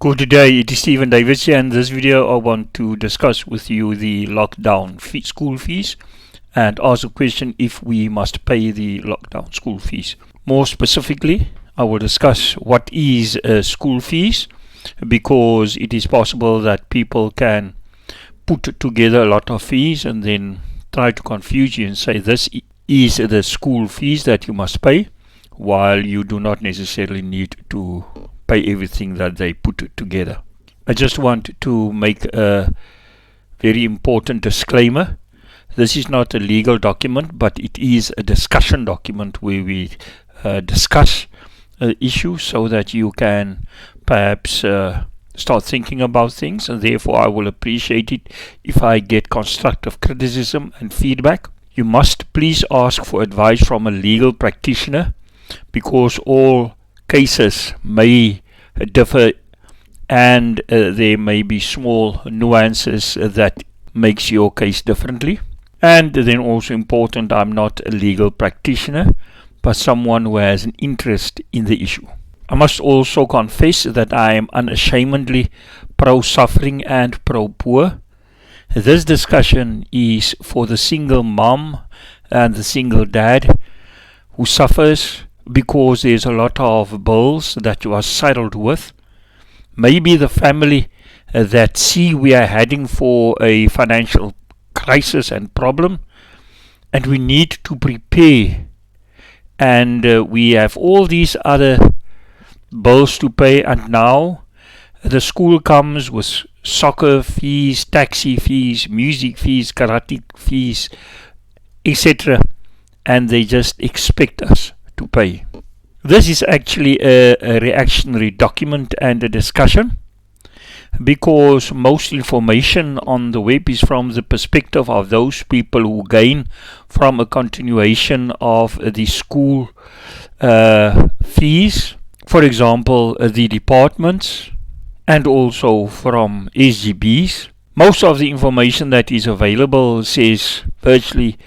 Good day, it is Stephen Davis here. In this video I want to discuss with you the lockdown school fees and ask a question if we must pay the lockdown school fees. More specifically, I will discuss what is school fees, because it is possible that people can put together a lot of fees and then try to confuse you and say this is the school fees that you must pay, while you do not necessarily need to pay everything that they put together. I just want to make a very important disclaimer. This is not a legal document, but it is a discussion document where we discuss issues so that you can perhaps start thinking about things, and therefore I will appreciate it if I get constructive criticism and feedback. You must please ask for advice from a legal practitioner, because all cases may differ and there may be small nuances that makes your case differently. And then also important, I'm not a legal practitioner but someone who has an interest in the issue. I must also confess that I am unashamedly pro-suffering and pro-poor. This discussion is for the single mom and the single dad who suffers because there's a lot of bills that you are saddled with. Maybe the family that see we are heading for a financial crisis and problem, and we need to prepare, and we have all these other bills to pay, and now the school comes with soccer fees, taxi fees, music fees, karate fees, etc., and they just expect us to pay. This is actually a reactionary document and a discussion, because most information on the web is from the perspective of those people who gain from a continuation of the school fees, for example the departments, and also from SGBs. Most of the information that is available says virtually,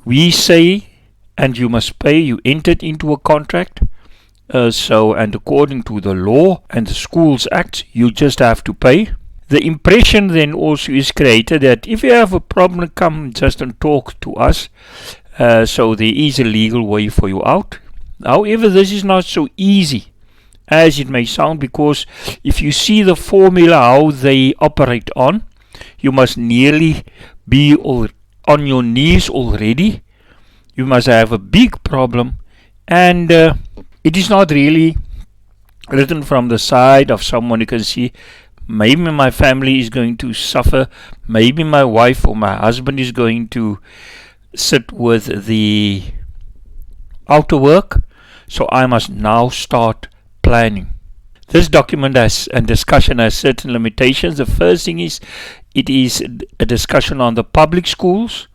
we say and you must pay, you entered into a contract, and according to the law and the Schools Act, you just have to pay. The impression then also is created that if you have a problem, come just and talk to us, so there is a legal way for you out. However, this is not so easy as it may sound, because if you see the formula how they operate on, you must nearly be on your knees already. You must have a big problem, and it is not really written from the side of someone who can see, maybe my family is going to suffer, maybe my wife or my husband is going to sit with the outer work, so I must now start planning. This document and discussion has certain limitations. The first thing is, it is a discussion on the public schools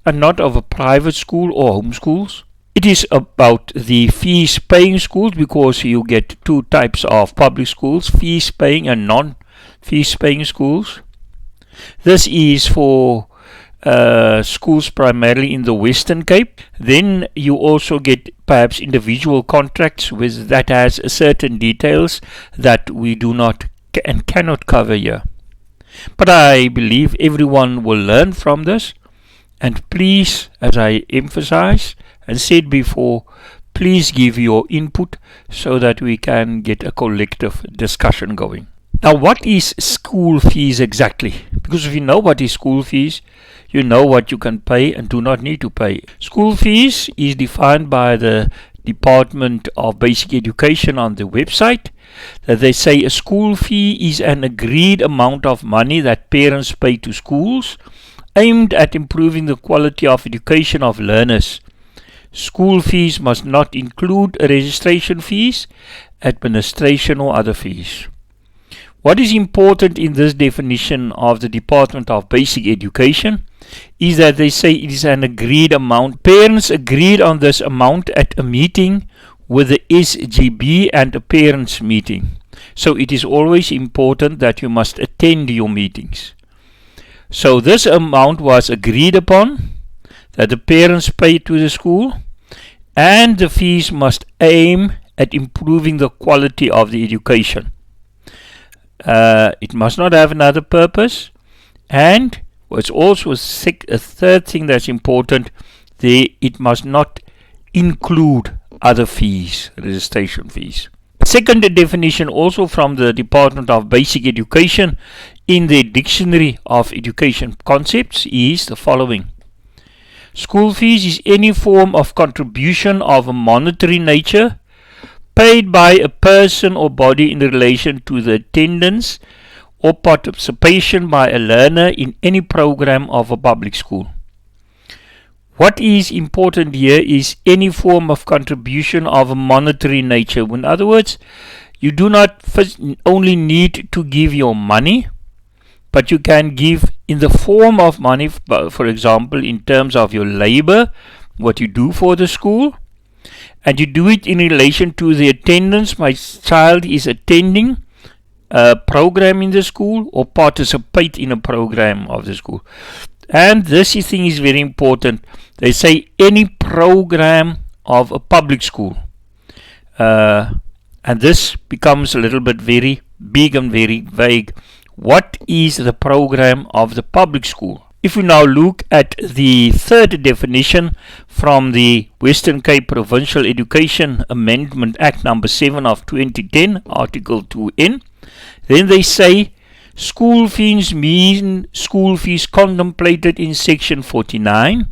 and not of a private school or homeschools. It is about the fees paying schools, because you get two types of public schools, fees paying and non-fees paying schools. This is for schools primarily in the Western Cape. Then you also get perhaps individual contracts with that has certain details that we do not and cannot cover here. But I believe everyone will learn from this. And please, as I emphasize and said before, please give your input so that we can get a collective discussion going. Now, what is school fees exactly? Because if you know what is school fees, you know what you can pay and do not need to pay. School fees is defined by the Department of Basic Education on the website, that they say a school fee is an agreed amount of money that parents pay to schools aimed at improving the quality of education of learners. School fees must not include registration fees, administration or other fees. What is important in this definition of the Department of Basic Education is that they say it is an agreed amount. Parents agreed on this amount at a meeting with the SGB and a parents meeting. So it is always important that you must attend your meetings. So this amount was agreed upon, that the parents pay to the school, and the fees must aim at improving the quality of the education. It must not have another purpose. And what's also a third thing that's important, it must not include other fees, registration fees. Second definition, also from the Department of Basic Education in the Dictionary of Education Concepts, is the following. School fees is any form of contribution of a monetary nature paid by a person or body in relation to the attendance or participation by a learner in any program of a public school. What is important here is any form of contribution of a monetary nature. In other words, you do not only need to give your money, but you can give in the form of money, for example, in terms of your labor, what you do for the school, and you do it in relation to the attendance. My child is attending a program in the school or participate in a program of the school. And this thing is very important. They say any program of a public school. And this becomes a little bit very big and very vague. What is the program of the public school? If we now look at the third definition from the Western Cape Provincial Education Amendment Act number 7 of 2010, Article 2N, then they say school fees mean school fees contemplated in Section 49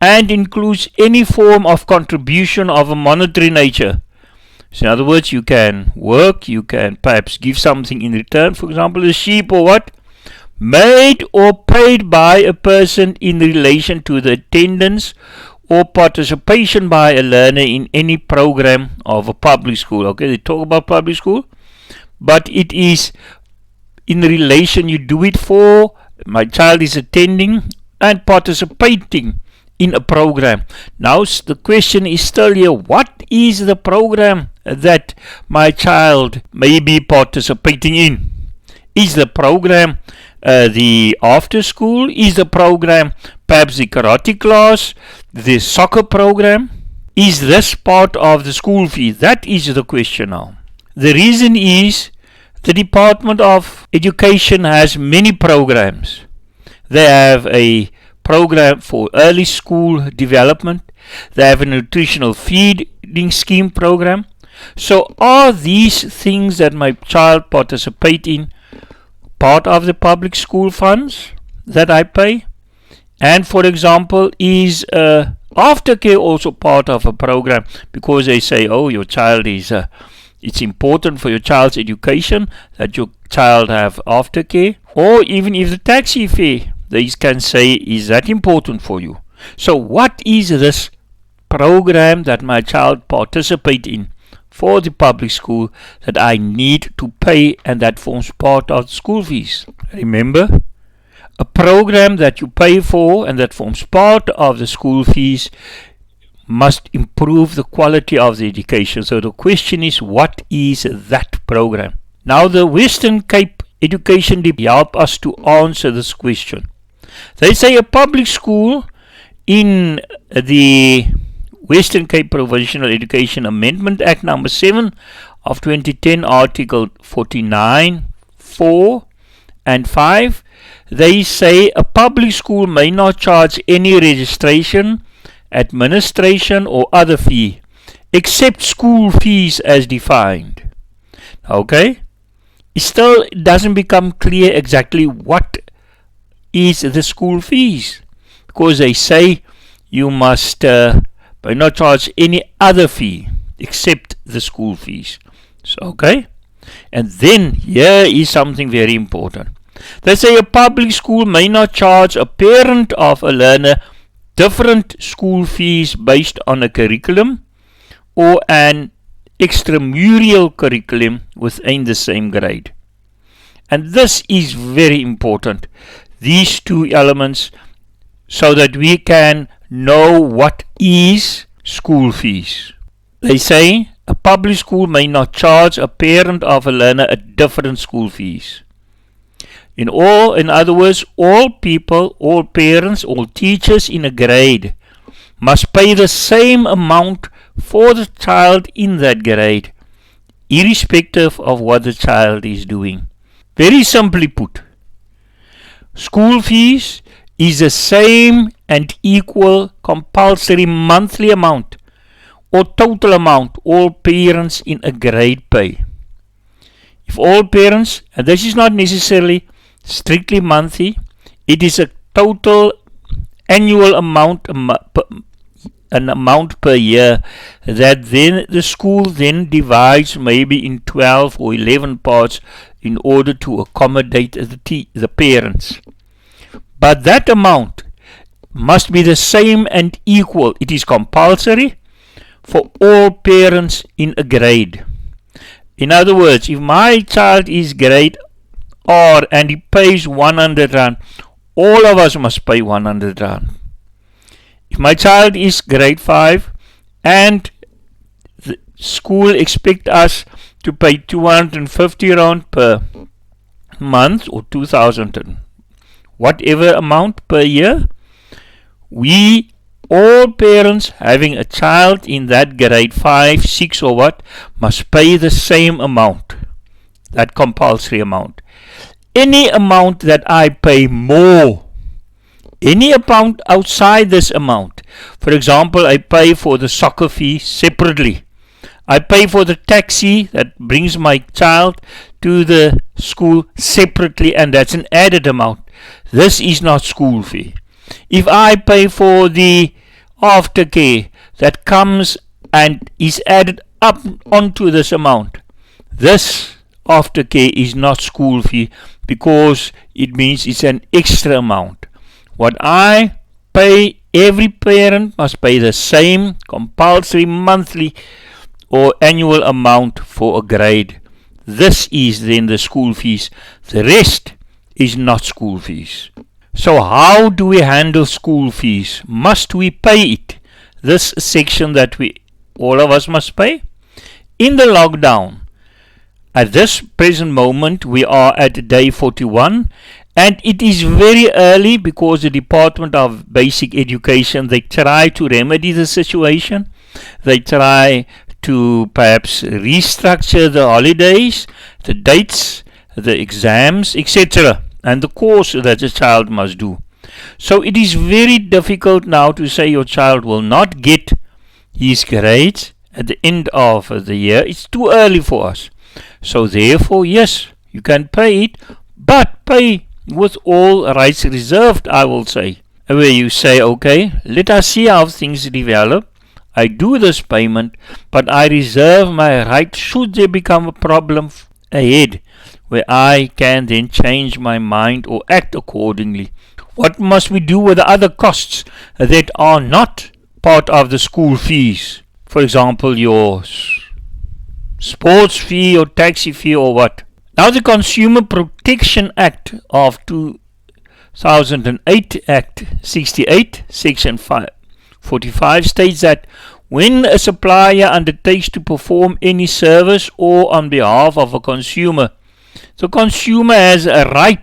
and includes any form of contribution of a monetary nature. So in other words, you can work, you can perhaps give something in return, for example, a sheep or what, made or paid by a person in relation to the attendance or participation by a learner in any program of a public school. Okay, they talk about public school, but it is in relation, you do it for, my child is attending and participating in a program. Now the question is still here, what is the program that my child may be participating in? Is the program the after school? Is the program perhaps the karate class, the soccer program? Is this part of the school fee? That is the question now. The reason is the Department of Education has many programs. They have a program for early school development. They have a nutritional feeding scheme program. So are these things that my child participate in part of the public school funds that I pay? And for example, is aftercare also part of a program? Because they say, oh, your child is it's important for your child's education that your child have aftercare. Or even if the taxi fare, they can say, is that important for you? So what is this program that my child participate in for the public school that I need to pay, and that forms part of the school fees? Remember, a program that you pay for and that forms part of the school fees must improve the quality of the education. So the question is, what is that program? Now the Western Cape Education help us to answer this question. They say a public school in the Western Cape Provincial Education Amendment Act number 7 of 2010, Article 49, 4 and 5, they say a public school may not charge any registration, administration or other fee except school fees as defined. Okay, it still doesn't become clear exactly what is the school fees, because they say you must may not charge any other fee except the school fees. So, okay, and then here is something very important. They say a public school may not charge a parent of a learner different school fees based on a curriculum or an extramural curriculum within the same grade. And this is very important, these two elements, so that we can know what is school fees. They say a public school may not charge a parent of a learner a different school fees. In other words, all people, all parents, all teachers in a grade must pay the same amount for the child in that grade, irrespective of what the child is doing. Very simply put, school fees is the same and equal compulsory monthly amount or total amount all parents in a grade pay. If all parents, and this is not necessarily strictly monthly, it is a total annual amount, an amount per year that then the school then divides maybe in 12 or 11 parts in order to accommodate the parents. But that amount must be the same and equal. It is compulsory for all parents in a grade. In other words, if my child is grade R and he pays 100 rand, all of us must pay 100 rand. If my child is grade 5 and the school expect us to pay 250 rand per month or 2000 and whatever amount per year, we all parents having a child in that grade 5, 6 or what must pay the same amount, that compulsory amount. Any amount that I pay more, any amount outside this amount, for example, I pay for the soccer fee separately, I pay for the taxi that brings my child to the school separately, and that's an added amount. This is not school fee. If I pay for the aftercare that comes and is added up onto this amount, this aftercare is not school fee because it means it's an extra amount. What I pay, every parent must pay the same compulsory monthly or annual amount for a grade. This is then the school fees. The rest is not school fees. So how do we handle school fees? Must we pay it? This section that all of us must pay? In the lockdown, at this present moment, we are at day 41, and it is very early because the Department of Basic Education, they try to remedy the situation. They try to perhaps restructure the holidays, the dates, the exams, etc., and the course that the child must do. So it is very difficult now to say your child will not get his grades at the end of the year. It's too early for us. So therefore, yes, you can pay it, but pay with all rights reserved, I will say. Where you say, okay, let us see how things develop. I do this payment, but I reserve my right should there become a problem ahead, where I can then change my mind or act accordingly. What must we do with the other costs that are not part of the school fees? For example, your sports fee or taxi fee or what? Now the Consumer Protection Act of 2008, Act 68, Section 45 states that when a supplier undertakes to perform any service or on behalf of a consumer, the consumer has a right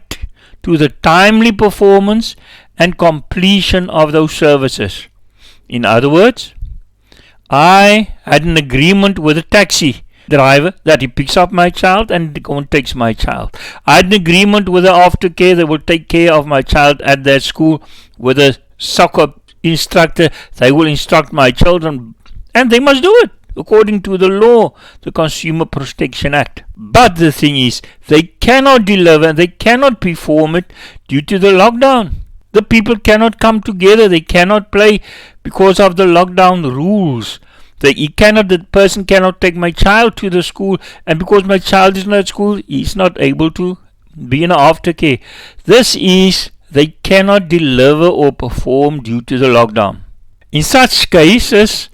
to the timely performance and completion of those services. In other words, I had an agreement with a taxi driver that he picks up my child and takes my child. I had an agreement with the aftercare that will take care of my child at that school, with a soccer instructor. They will instruct my children, and they must do it according to the law, the Consumer Protection Act. But the thing is, they cannot deliver and they cannot perform it due to the lockdown. The people cannot come together, they cannot play because of the lockdown rules. The person cannot take my child to the school, and because my child is not at school, he is not able to be in aftercare. This is, they cannot deliver or perform due to the lockdown. In such cases,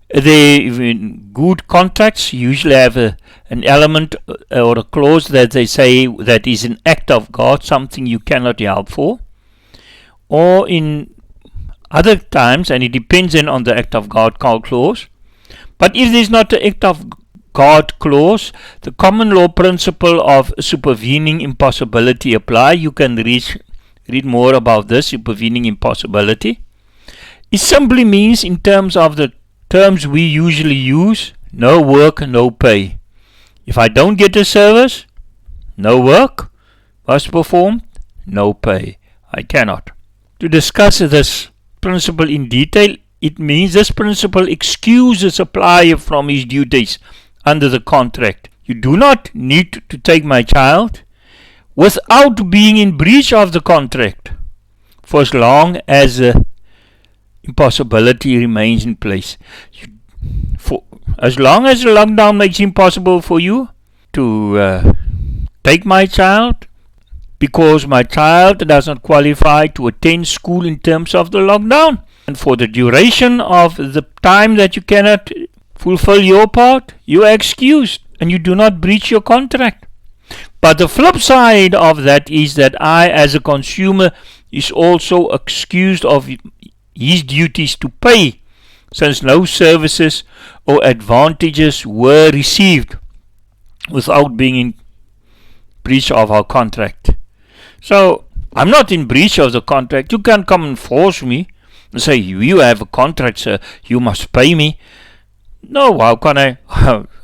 the good contracts usually have an element or a clause that they say that is an act of God, something you cannot help for. Or in other times, and it depends then on the act of God clause. But if there is not the act of God clause, the common law principle of supervening impossibility apply. You can read more about this, supervening impossibility. It simply means, in terms of the terms we usually use, no work, no pay. If I don't get a service, No work was performed, no pay. I cannot. To discuss this principle in detail, it means this principle excuses the supplier from his duties under the contract. You do not need to take my child without being in breach of the contract for as long as the impossibility remains in place. For as long as the lockdown makes it impossible for you to take my child, because my child does not qualify to attend school in terms of the lockdown, and for the duration of the time that you cannot fulfill your part, you are excused and you do not breach your contract. But the flip side of that is that I, as a consumer, is also excused of his duties to pay, since no services or advantages were received without being in breach of our contract. So I'm not in breach of the contract. You can't come and force me and say, you have a contract, sir, you must pay me. No, how can I?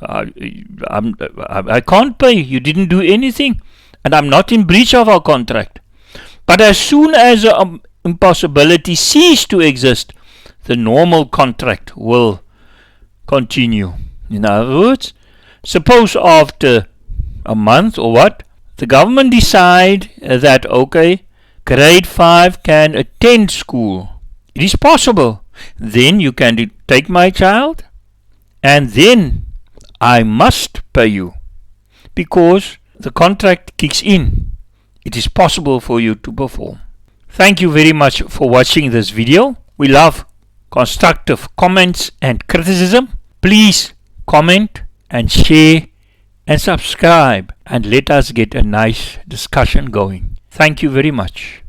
I can't pay. You didn't do anything, and I'm not in breach of our contract. But as soon as the impossibility ceases to exist, the normal contract will continue. In other words, suppose after a month or what, the government decide that, okay, grade 5 can attend school. It is possible. Then you can take my child, and then I must pay you, because the contract kicks in. It is possible for you to perform. Thank you very much for watching this video. We love constructive comments and criticism. Please comment and share and subscribe, and let us get a nice discussion going. Thank you very much.